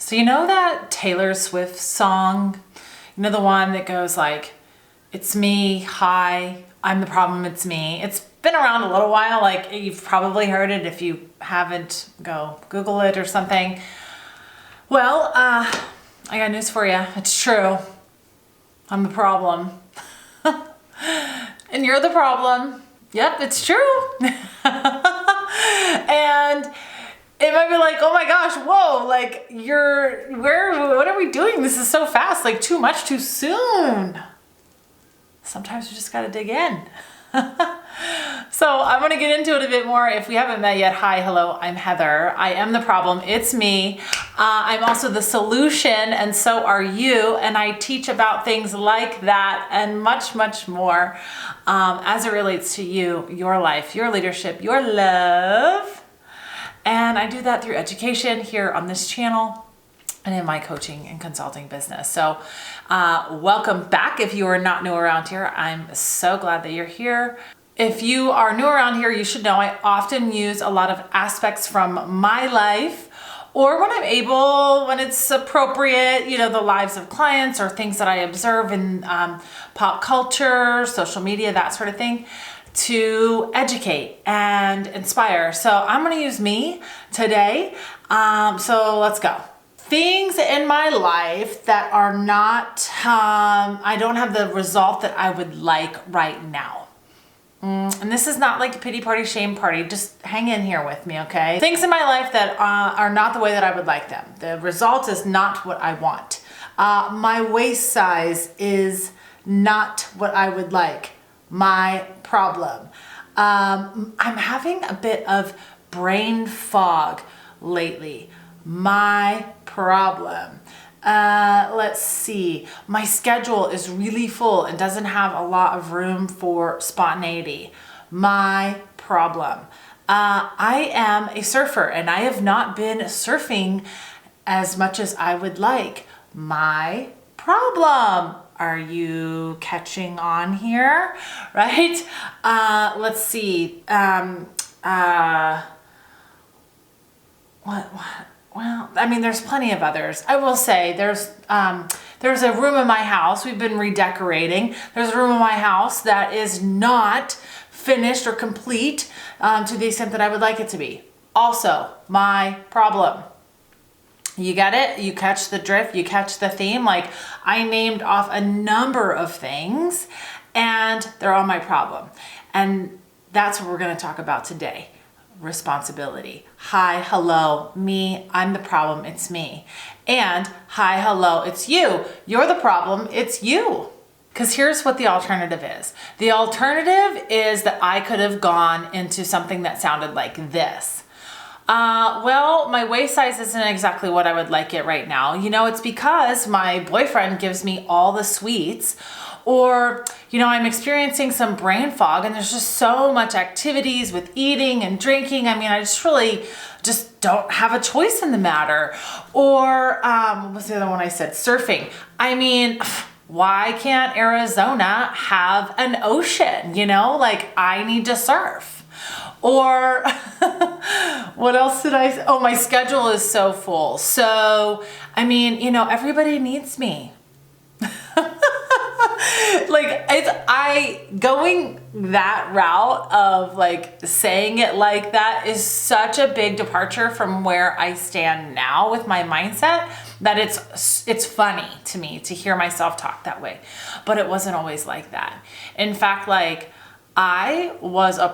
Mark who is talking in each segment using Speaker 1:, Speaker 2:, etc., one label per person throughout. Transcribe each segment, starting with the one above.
Speaker 1: So you know that Taylor Swift song? You know the one that goes like, it's me, hi, I'm the problem, it's me. It's been around a little while, like you've probably heard it. If you haven't, go Google it or something. Well, I got news for you. It's true. I'm the problem. And you're the problem. Yep, it's true. And it might be like, oh my gosh, whoa, like what are we doing? This is so fast, like too much too soon. Sometimes we just gotta dig in. So I'm gonna get into it a bit more. If we haven't met yet, hi, hello, I'm Heather. I am the problem, it's me. I'm also the solution, and so are you. And I teach about things like that and much, much more as it relates to you, your life, your leadership, your love. And I do that through education here on this channel and in my coaching and consulting business. So welcome back. If you are not new around here, I'm so glad that you're here. If you are new around here, you should know I often use a lot of aspects from my life, or when I'm able, when it's appropriate, you know, the lives of clients or things that I observe in pop culture, social media, that sort of thing, to educate and inspire. So I'm gonna use me today. So let's go. Things in my life that are not, I don't have the result that I would like right now. And this is not like a pity party, shame party. Just hang in here with me, okay? Things in my life that are not the way that I would like them. The result is not what I want. My waist size is not what I would like. My problem. I'm having a bit of brain fog lately. My problem. Let's see. My schedule is really full and doesn't have a lot of room for spontaneity. My problem. I am a surfer and I have not been surfing as much as I would like. My problem. Are you catching on here? Right? Let's see. Well, I mean, there's plenty of others. I will say there's a room in my house. We've been redecorating. There's a room in my house that is not finished or complete to the extent that I would like it to be. Also, my problem. You get it? You catch the drift? You catch the theme? Like, I named off a number of things and they're all my problem. And that's what we're going to talk about today. Responsibility. Hi, hello, me, I'm the problem, it's me. And hi, hello, it's you. You're the problem, it's you. Because here's what the alternative is. The alternative is that I could have gone into something that sounded like this. Well, my waist size isn't exactly what I would like it right now. You know, it's because my boyfriend gives me all the sweets, or, you know, I'm experiencing some brain fog and there's just so much activities with eating and drinking. I mean, I just really just don't have a choice in the matter. Or, what was the other one I said? Surfing. I mean, why can't Arizona have an ocean? You know, like I need to surf. Or what else did I say? Oh, my schedule is so full. So, I mean, you know, everybody needs me. Like going that route of like saying it like that is such a big departure from where I stand now with my mindset that it's funny to me to hear myself talk that way. But it wasn't always like that. In fact, like I was a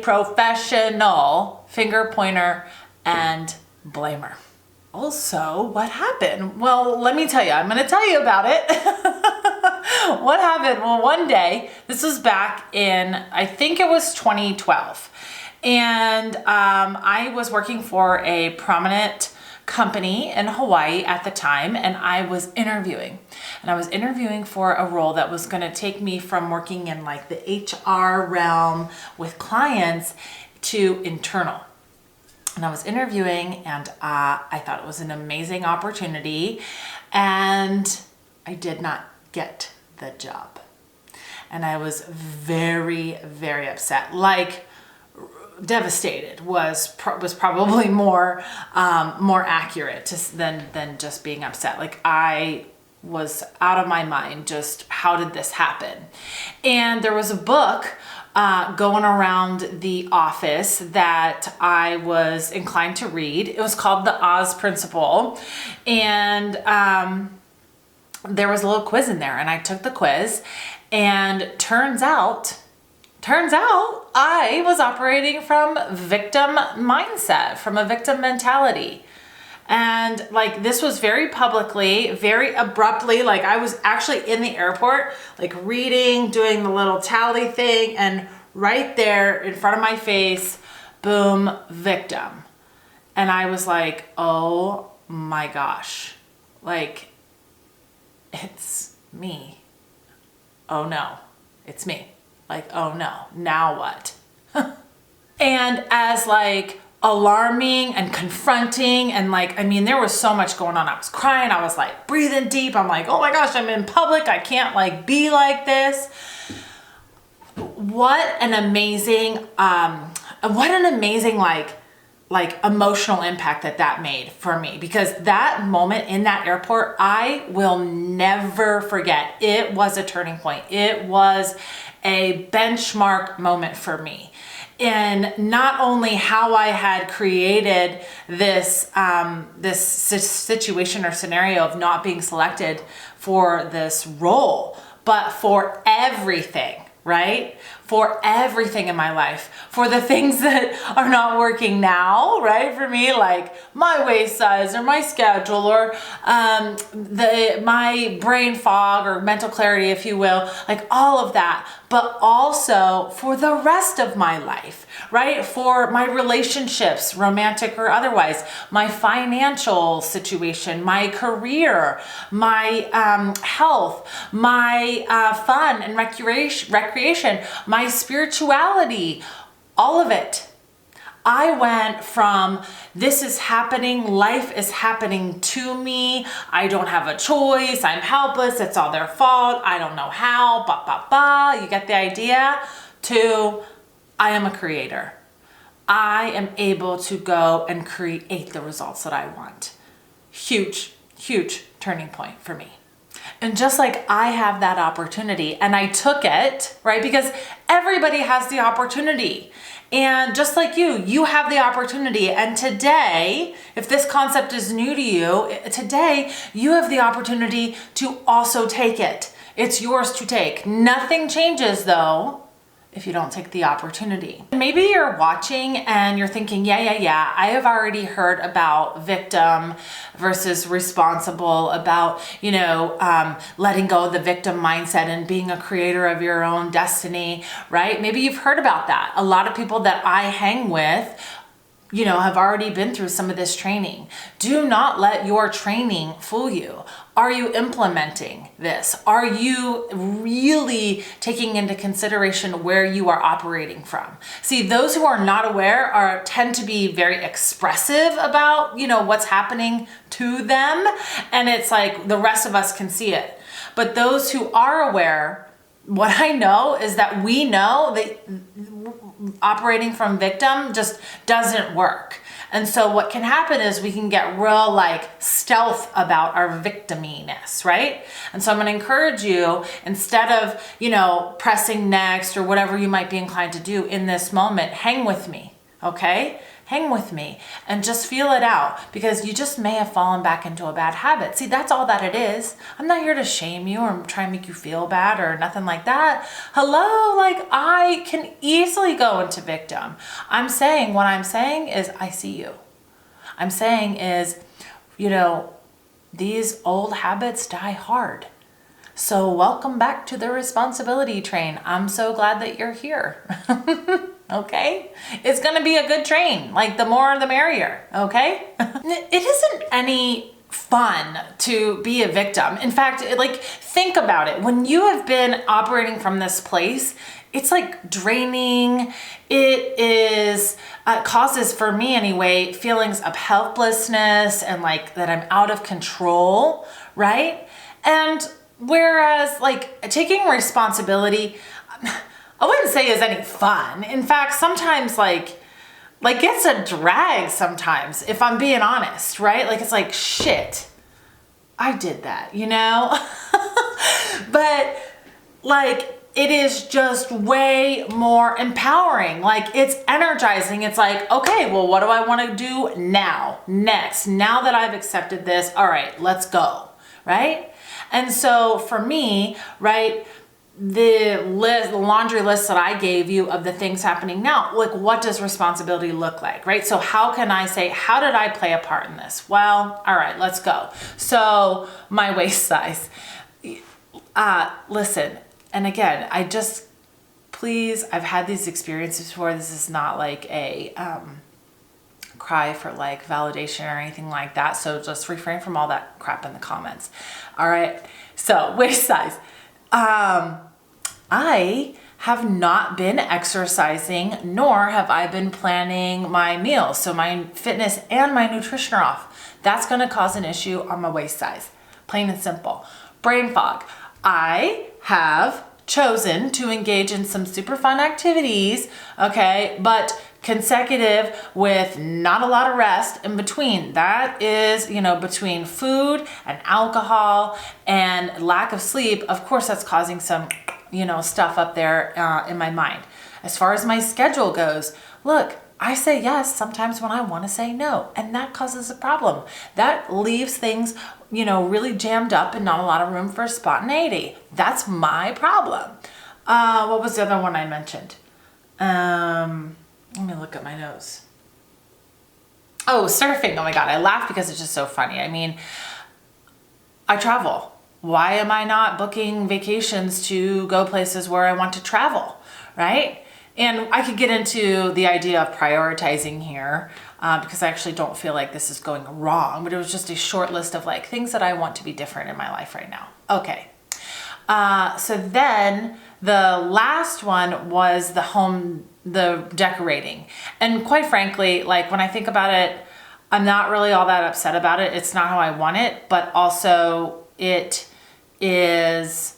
Speaker 1: professional finger pointer and blamer. Also, what happened? Well, let me tell you, I'm going to tell you about it. What happened? Well, one day, this was back in, I think it was 2012. And I was working for a prominent company in Hawaii at the time, and I was interviewing. And I was interviewing for a role that was going to take me from working in like the HR realm with clients to internal. And I was interviewing and I thought it was an amazing opportunity and I did not get the job. And I was very, very upset. Like devastated was probably more accurate than just being upset. Like I was out of my mind. Just how did this happen? And there was a book going around the office that I was inclined to read. It was called The Oz Principle, and there was a little quiz in there, and I took the quiz, and turns out I was operating from victim mindset, from a victim mentality. And like, this was very publicly, very abruptly, like I was actually in the airport, like reading, doing the little tally thing, and right there in front of my face, boom, victim. And I was like, oh my gosh, like, it's me. Oh no, it's me. Like, oh no, now what? And as like alarming and confronting, and like, I mean, there was so much going on. I was crying. I was like breathing deep. I'm like, oh my gosh, I'm in public. I can't like be like this. What an amazing like emotional impact that made for me, because that moment in that airport, I will never forget. It was a turning point. It was a benchmark moment for me. And not only how I had created this situation or scenario of not being selected for this role, but for everything, right? For everything in my life, for the things that are not working now, right? For me, like my waist size or my schedule or my brain fog or mental clarity, if you will, like all of that, but also for the rest of my life, right? For my relationships, romantic or otherwise, my financial situation, my career, my health, my fun and recreation, my spirituality, all of it. I went from this is happening, life is happening to me, I don't have a choice, I'm helpless, it's all their fault, I don't know how, you get the idea, to I am a creator. I am able to go and create the results that I want. Huge, huge turning point for me. And just like I have that opportunity and I took it, right? Because everybody has the opportunity. And just like you have the opportunity. And today, if this concept is new to you, today you have the opportunity to also take it. It's yours to take. Nothing changes though if you don't take the opportunity. Maybe you're watching and you're thinking, yeah, I have already heard about victim versus responsible, about, letting go of the victim mindset and being a creator of your own destiny, right? Maybe you've heard about that. A lot of people that I hang with, have already been through some of this training. Do not let your training fool you. Are you implementing this? Are you really taking into consideration where you are operating from? See, those who are not aware tend to be very expressive about, what's happening to them. And it's like the rest of us can see it. But those who are aware, what I know is that we know that operating from victim just doesn't work. And so what can happen is we can get real like stealth about our victiminess, right? And so I'm going to encourage you, instead of, pressing next or whatever you might be inclined to do in this moment, hang with me, okay? Hang with me and just feel it out, because you just may have fallen back into a bad habit. See, that's all that it is. I'm not here to shame you or try and make you feel bad or nothing like that. Hello, like I can easily go into victim. What I'm saying is I see you. I'm saying is, these old habits die hard. So welcome back to the responsibility train. I'm so glad that you're here. Okay? It's going to be a good train. Like the more the merrier. Okay? It isn't any fun to be a victim. In fact, think about it. When you have been operating from this place, it's like draining. It is, causes, for me anyway, feelings of helplessness and like that I'm out of control, right? And whereas like taking responsibility, I wouldn't say is any fun. In fact, sometimes like like it's a drag sometimes, if I'm being honest, right? Like it's like, shit, I did that, you know? But like, it is just way more empowering. Like it's energizing. It's like, okay, well, what do I want to do now? Next, now that I've accepted this, all right, let's go, right? And so for me, right, the laundry list that I gave you of the things happening now, like what does responsibility look like, right? So how can I say, how did I play a part in this? Well, all right, let's go. So my waist size, listen, and again, please, I've had these experiences before. This is not like a cry for like validation or anything like that. So just refrain from all that crap in the comments. All right. So waist size. I have not been exercising, nor have I been planning my meals. So my fitness and my nutrition are off. That's going to cause an issue on my waist size. Plain and simple. Brain fog. I have chosen to engage in some super fun activities, okay, but consecutive with not a lot of rest in between. That is, you know, between food and alcohol and lack of sleep. Of course, that's causing some, you know, stuff up there in my mind. As far as my schedule goes, look, I say yes sometimes when I want to say no, and that causes a problem. That leaves things, you know, really jammed up and not a lot of room for spontaneity. That's my problem. What was the other one I mentioned? Let me look at my notes. Oh, surfing. Oh my God. I laugh because it's just so funny. I mean, I travel. Why am I not booking vacations to go places where I want to travel, right? And I could get into the idea of prioritizing here because I actually don't feel like this is going wrong, but it was just a short list of like things that I want to be different in my life right now. Okay. So then the last one was the decorating. And quite frankly, like when I think about it, I'm not really all that upset about it. It's not how I want it, but also it is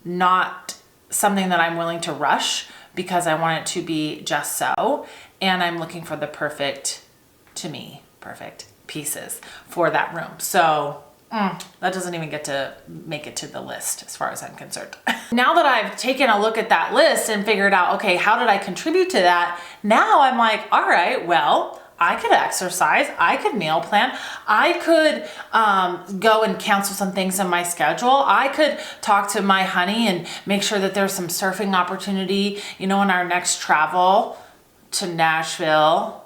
Speaker 1: not something that I'm willing to rush because I want it to be just so. And I'm looking for the perfect pieces for that room. So that doesn't even get to make it to the list as far as I'm concerned. Now that I've taken a look at that list and figured out, okay, how did I contribute to that? Now I'm like, all right, well, I could exercise, I could meal plan, I could go and cancel some things in my schedule. I could talk to my honey and make sure that there's some surfing opportunity, you know, in our next travel to Nashville.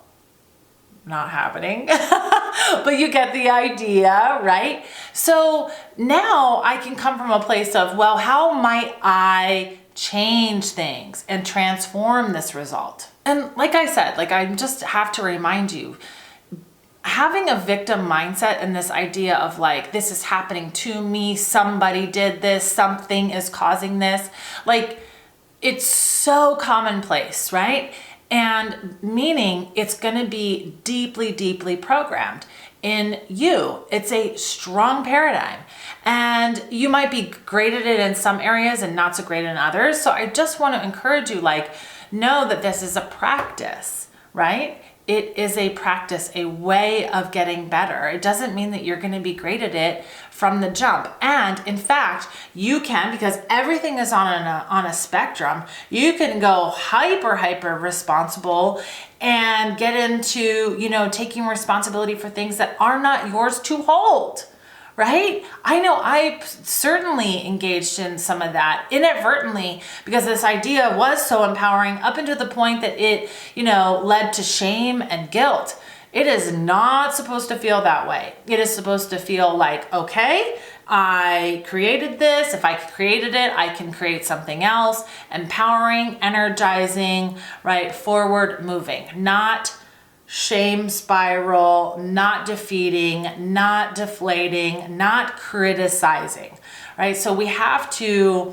Speaker 1: Not happening, but you get the idea, right? So now I can come from a place of, well, how might I change things and transform this result? And like I said, like I just have to remind you, having a victim mindset and this idea of like, this is happening to me, somebody did this, something is causing this, like it's so commonplace, right? And meaning it's going to be deeply, deeply programmed in you. It's a strong paradigm. And you might be great at it in some areas and not so great in others. So I just want to encourage you, like, know that this is a practice, right? It is a practice, a way of getting better. It doesn't mean that you're going to be great at it from the jump. And in fact, you can, because everything is on a spectrum, you can go hyper responsible and get into, you know, taking responsibility for things that are not yours to hold. Right? I know I certainly engaged in some of that inadvertently because this idea was so empowering up until the point that it, you know, led to shame and guilt. It is not supposed to feel that way. It is supposed to feel like, okay, I created this. If I created it, I can create something else. Empowering, energizing, right? Forward moving, not shame spiral, not defeating, not deflating, not criticizing, right? So we have to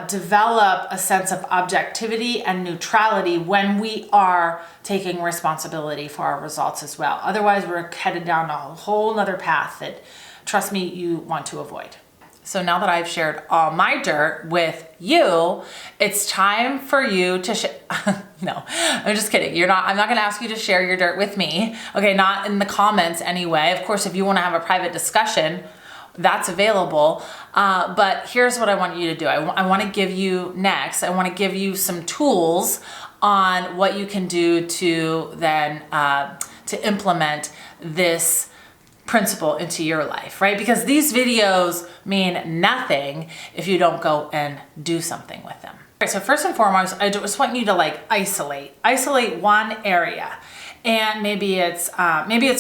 Speaker 1: develop a sense of objectivity and neutrality when we are taking responsibility for our results as well. Otherwise, we're headed down a whole nother path that, trust me, you want to avoid. So now that I've shared all my dirt with you, it's time for you to share. No, I'm just kidding. I'm not gonna ask you to share your dirt with me. Okay, not in the comments anyway. Of course, if you wanna have a private discussion, that's available. But here's what I want you to do. I wanna give you next, I wanna give you some tools on what you can do to then, to implement this principle into your life, right? Because these videos mean nothing if you don't go and do something with them. All right, so first and foremost, I just want you to like isolate one area. And maybe it's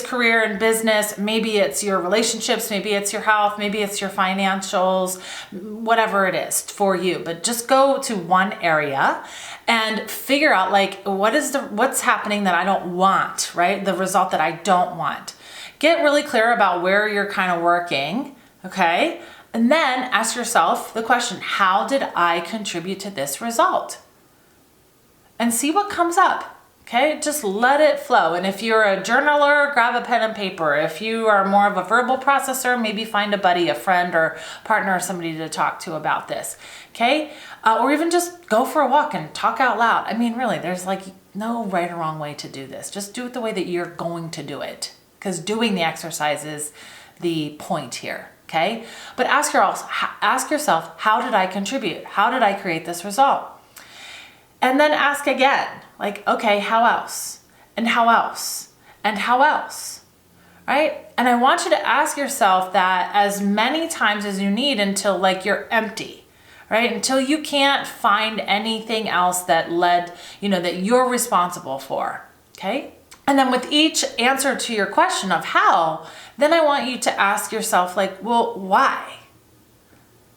Speaker 1: career and business, maybe it's your relationships, maybe it's your health, maybe it's your financials, whatever it is for you. But just go to one area and figure out like what's happening that I don't want, right? The result that I don't want. Get really clear about where you're kind of working, okay? And then ask yourself the question, how did I contribute to this result? And see what comes up. Okay, just let it flow. And if you're a journaler, grab a pen and paper. If you are more of a verbal processor, maybe find a buddy, a friend or partner or somebody to talk to about this. Okay, or even just go for a walk and talk out loud. I mean, really, there's like no right or wrong way to do this. Just do it the way that you're going to do it, because doing the exercise is the point here. Okay, but ask yourself, how did I contribute? How did I create this result? And then ask again, like, okay, how else? And how else? And how else? Right? And I want you to ask yourself that as many times as you need until like you're empty, right? Until you can't find anything else that that you're responsible for, okay? And then with each answer to your question of how, then I want you to ask yourself like, well, why?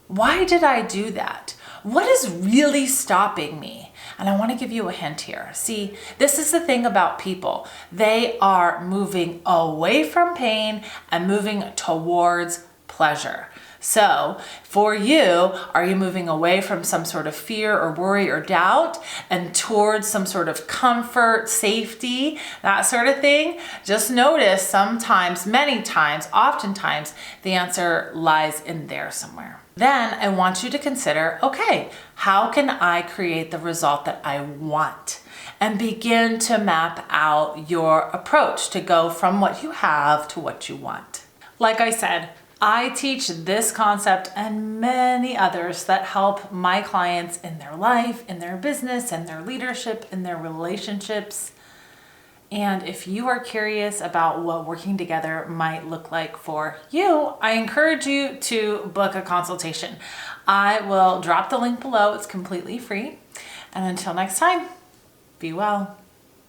Speaker 1: Why did I do that? What is really stopping me? And I want to give you a hint here. See, this is the thing about people. They are moving away from pain and moving towards pleasure. So for you, are you moving away from some sort of fear or worry or doubt and towards some sort of comfort, safety, that sort of thing? Just notice sometimes, many times, oftentimes, the answer lies in there somewhere. Then I want you to consider, okay, how can I create the result that I want? And begin to map out your approach to go from what you have to what you want. Like I said, I teach this concept and many others that help my clients in their life, in their business, in their leadership, in their relationships. And if you are curious about what working together might look like for you, I encourage you to book a consultation. I will drop the link below. It's completely free. And until next time, be well.